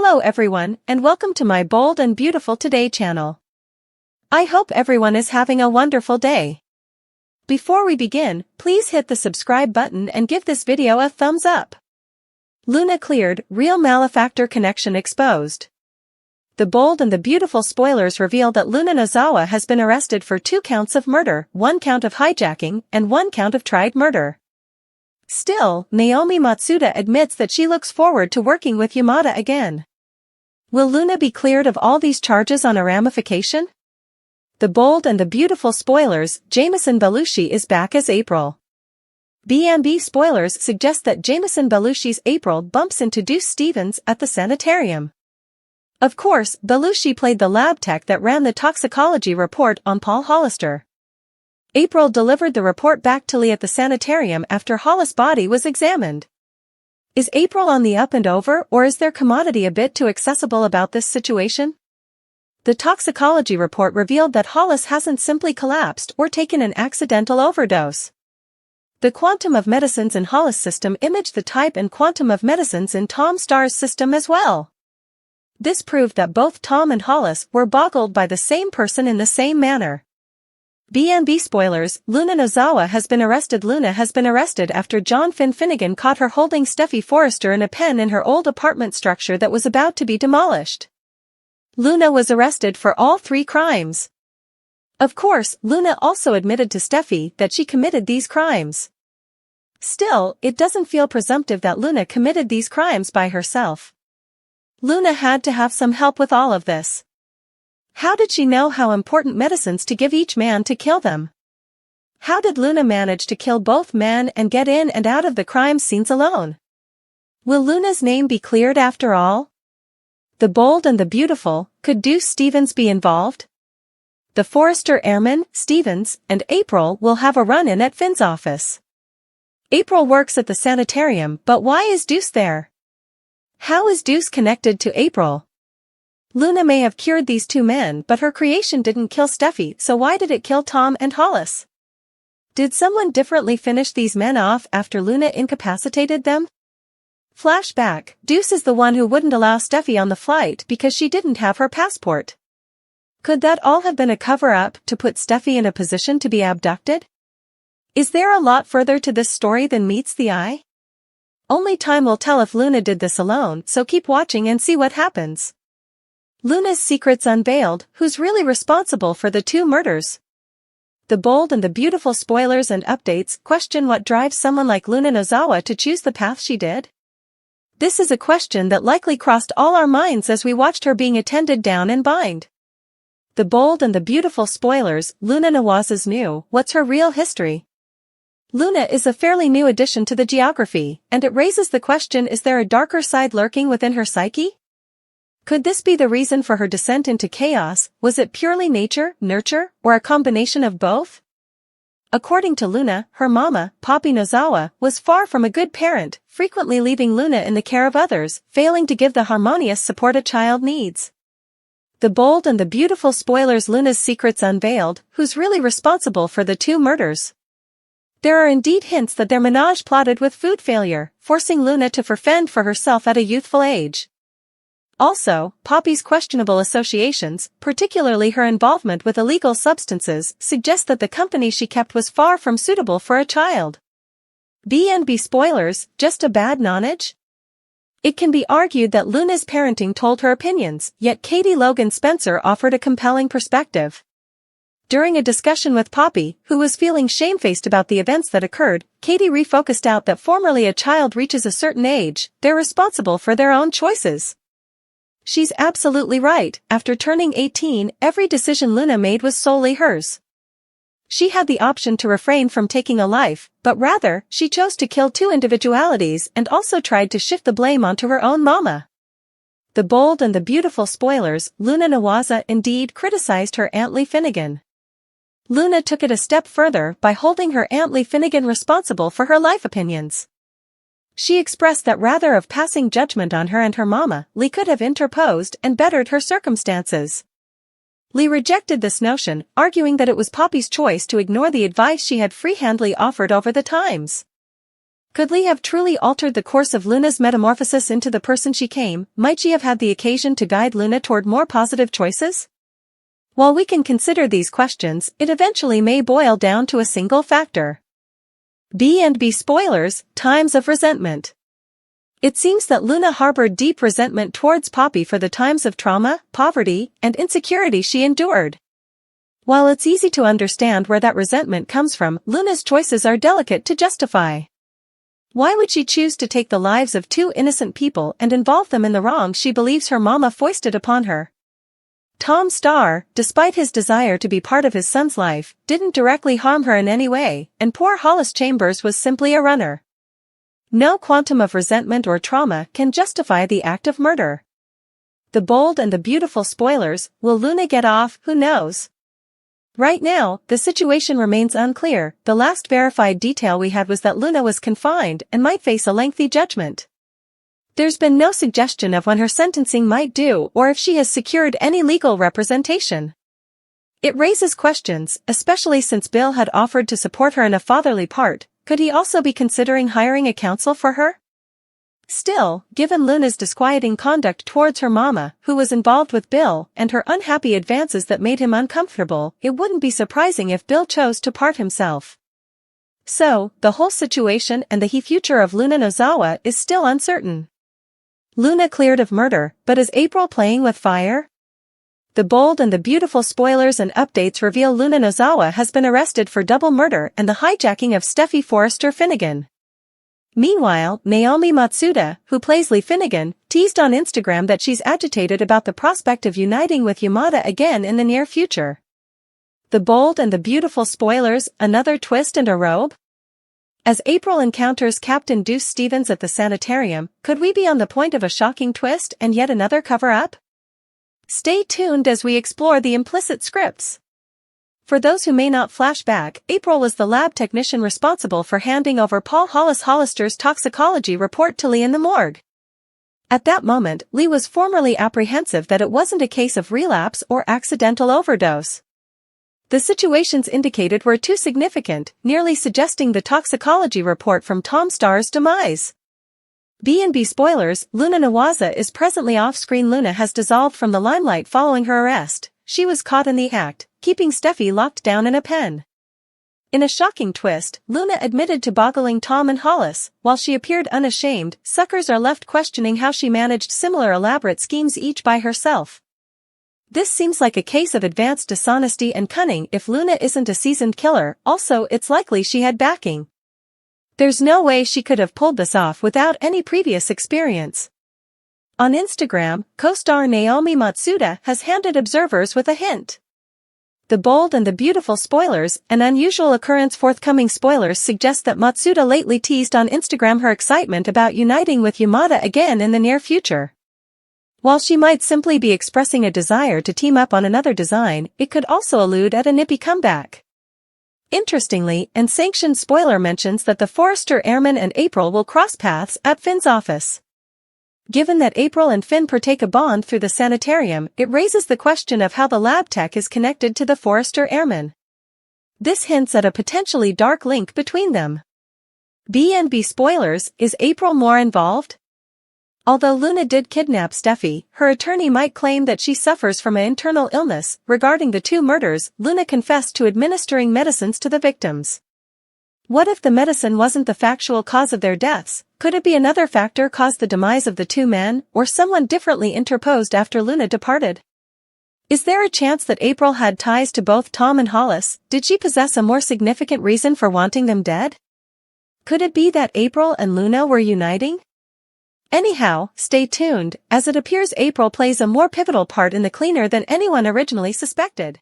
Hello everyone, and welcome to my Bold and Beautiful Today channel. I hope everyone is having a wonderful day. Before we begin, please hit the subscribe button and give this video a thumbs up. Luna cleared, real malefactor connection exposed. The Bold and the Beautiful spoilers reveal that Luna Nozawa has been arrested for 2 counts of murder, 1 count of hijacking, and 1 count of tried murder. Still, Naomi Matsuda admits that she looks forward to working with Yamada again. Will Luna be cleared of all these charges on a ramification? The Bold and the Beautiful spoilers, Jameson Belushi is back as April. B&B spoilers suggest that Jameson Belushi's April bumps into Deuce Stevens at the sanitarium. Of course, Belushi played the lab tech that ran the toxicology report on Paul Hollister. April delivered the report back to Lee at the sanitarium after Hollis' body was examined. Is April on the up and over, or is their commodity a bit too accessible about this situation? The toxicology report revealed that Hollis hasn't simply collapsed or taken an accidental overdose. The quantum of medicines in Hollis' system imaged the type and quantum of medicines in Tom Starr's system as well. This proved that both Tom and Hollis were boggled by the same person in the same manner. B&B spoilers, Luna Nozawa has been arrested. Luna has been arrested after John Finnegan caught her holding Steffi Forrester in a pen in her old apartment structure that was about to be demolished. Luna was arrested for all 3 crimes. Of course, Luna also admitted to Steffi that she committed these crimes. Still, it doesn't feel presumptive that Luna committed these crimes by herself. Luna had to have some help with all of this. How did she know how important medicines to give each man to kill them? How did Luna manage to kill both men and get in and out of the crime scenes alone? Will Luna's name be cleared after all? The Bold and the Beautiful, could Deuce Stevens be involved? The Forrester airman, Stevens, and April will have a run-in at Finn's office. April works at the sanitarium, but why is Deuce there? How is Deuce connected to April? Luna may have cured these 2 men, but her creation didn't kill Steffi, so why did it kill Tom and Hollis? Did someone differently finish these men off after Luna incapacitated them? Flashback, Deuce is the one who wouldn't allow Steffi on the flight because she didn't have her passport. Could that all have been a cover-up to put Steffi in a position to be abducted? Is there a lot further to this story than meets the eye? Only time will tell if Luna did this alone, so keep watching and see what happens. Luna's secrets unveiled, who's really responsible for the 2 murders? The Bold and the Beautiful spoilers and updates question what drives someone like Luna Nozawa to choose the path she did. This is a question that likely crossed all our minds as we watched her being attended down and bind. The Bold and the Beautiful spoilers, Luna Nozawa's new, what's her real history? Luna is a fairly new addition to the geography, and it raises the question, is there a darker side lurking within her psyche? Could this be the reason for her descent into chaos? Was it purely nature, nurture, or a combination of both? According to Luna, her mama, Poppy Nozawa, was far from a good parent, frequently leaving Luna in the care of others, failing to give the harmonious support a child needs. The Bold and the Beautiful spoilers, Luna's secrets unveiled, who's really responsible for the 2 murders? There are indeed hints that their menage plotted with food failure, forcing Luna to fend for herself at a youthful age. Also, Poppy's questionable associations, particularly her involvement with illegal substances, suggest that the company she kept was far from suitable for a child. B&B spoilers, just a bad nonage? It can be argued that Luna's parenting told her opinions, yet Katie Logan Spencer offered a compelling perspective. During a discussion with Poppy, who was feeling shamefaced about the events that occurred, Katie refocused out that formerly a child reaches a certain age, they're responsible for their own choices. She's absolutely right, after turning 18, every decision Luna made was solely hers. She had the option to refrain from taking a life, but rather, she chose to kill 2 individualities and also tried to shift the blame onto her own mama. The Bold and the Beautiful spoilers, Luna Nozawa indeed criticized her Aunt Lee Finnegan. Luna took it a step further by holding her Aunt Lee Finnegan responsible for her life opinions. She expressed that rather of passing judgment on her and her mama, Lee could have interposed and bettered her circumstances. Lee rejected this notion, arguing that it was Poppy's choice to ignore the advice she had free-handedly offered over the times. Could Lee have truly altered the course of Luna's metamorphosis into the person she became? Might she have had the occasion to guide Luna toward more positive choices? While we can consider these questions, it eventually may boil down to a single factor. B&B spoilers, times of resentment. It seems that Luna harbored deep resentment towards Poppy for the times of trauma, poverty, and insecurity she endured. While it's easy to understand where that resentment comes from, Luna's choices are delicate to justify. Why would she choose to take the lives of two innocent people and involve them in the wrong she believes her mama foisted upon her? Tom Starr, despite his desire to be part of his son's life, didn't directly harm her in any way, and poor Hollis Chambers was simply a runner. No quantum of resentment or trauma can justify the act of murder. The bold and the beautiful spoilers, will Luna get off? Who knows? Right now, the situation remains unclear. The last verified detail we had was that Luna was confined and might face a lengthy judgment. There's been no suggestion of when her sentencing might due or if she has secured any legal representation. It raises questions, especially since Bill had offered to support her in a fatherly part. Could he also be considering hiring a counsel for her? Still, given Luna's disquieting conduct towards her mama, who was involved with Bill, and her unhappy advances that made him uncomfortable, it wouldn't be surprising if Bill chose to part himself. So, the whole situation and the future of Luna Nozawa is still uncertain. Luna cleared of murder, but is April playing with fire? The bold and the beautiful spoilers and updates reveal Luna Nozawa has been arrested for double murder and the hijacking of Steffi Forrester Finnegan. Meanwhile, Naomi Matsuda, who plays Lee Finnegan, teased on Instagram that she's agitated about the prospect of uniting with Yamada again in the near future. The bold and the beautiful spoilers, another twist and a robe? As April encounters Captain Deuce Stevens at the sanitarium, could we be on the point of a shocking twist and yet another cover-up? Stay tuned as we explore the implicit scripts. For those who may not flash back, April was the lab technician responsible for handing over Paul Hollister's toxicology report to Lee in the morgue. At that moment, Lee was formerly apprehensive that it wasn't a case of relapse or accidental overdose. The situations indicated were too significant, nearly suggesting the toxicology report from Tom Starr's demise. B&B spoilers, Luna Nozawa is presently off-screen. Luna has dissolved from the limelight following her arrest. She was caught in the act, keeping Steffi locked down in a pen. In a shocking twist, Luna admitted to boggling Tom and Hollis. While she appeared unashamed, suckers are left questioning how she managed similar elaborate schemes each by herself. This seems like a case of advanced dishonesty and cunning. If Luna isn't a seasoned killer, also it's likely she had backing. There's no way she could have pulled this off without any previous experience. On Instagram, co-star Naomi Matsuda has handed observers with a hint. The bold and the beautiful spoilers, an unusual occurrence. Forthcoming spoilers suggest that Matsuda lately teased on Instagram her excitement about uniting with Yamada again in the near future. While she might simply be expressing a desire to team up on another design, it could also allude at a nippy comeback. Interestingly, an sanctioned spoiler mentions that the Forrester Airman and April will cross paths at Finn's office. Given that April and Finn partake a bond through the sanitarium, it raises the question of how the lab tech is connected to the Forrester Airman. This hints at a potentially dark link between them. B&B spoilers, is April more involved? Although Luna did kidnap Steffi, her attorney might claim that she suffers from an internal illness. Regarding the two murders, Luna confessed to administering medicines to the victims. What if the medicine wasn't the factual cause of their deaths? Could it be another factor caused the demise of the two men, or someone differently interposed after Luna departed? Is there a chance that April had ties to both Tom and Hollis? Did she possess a more significant reason for wanting them dead? Could it be that April and Luna were uniting? Anyhow, stay tuned, as it appears April plays a more pivotal part in the cleaner than anyone originally suspected.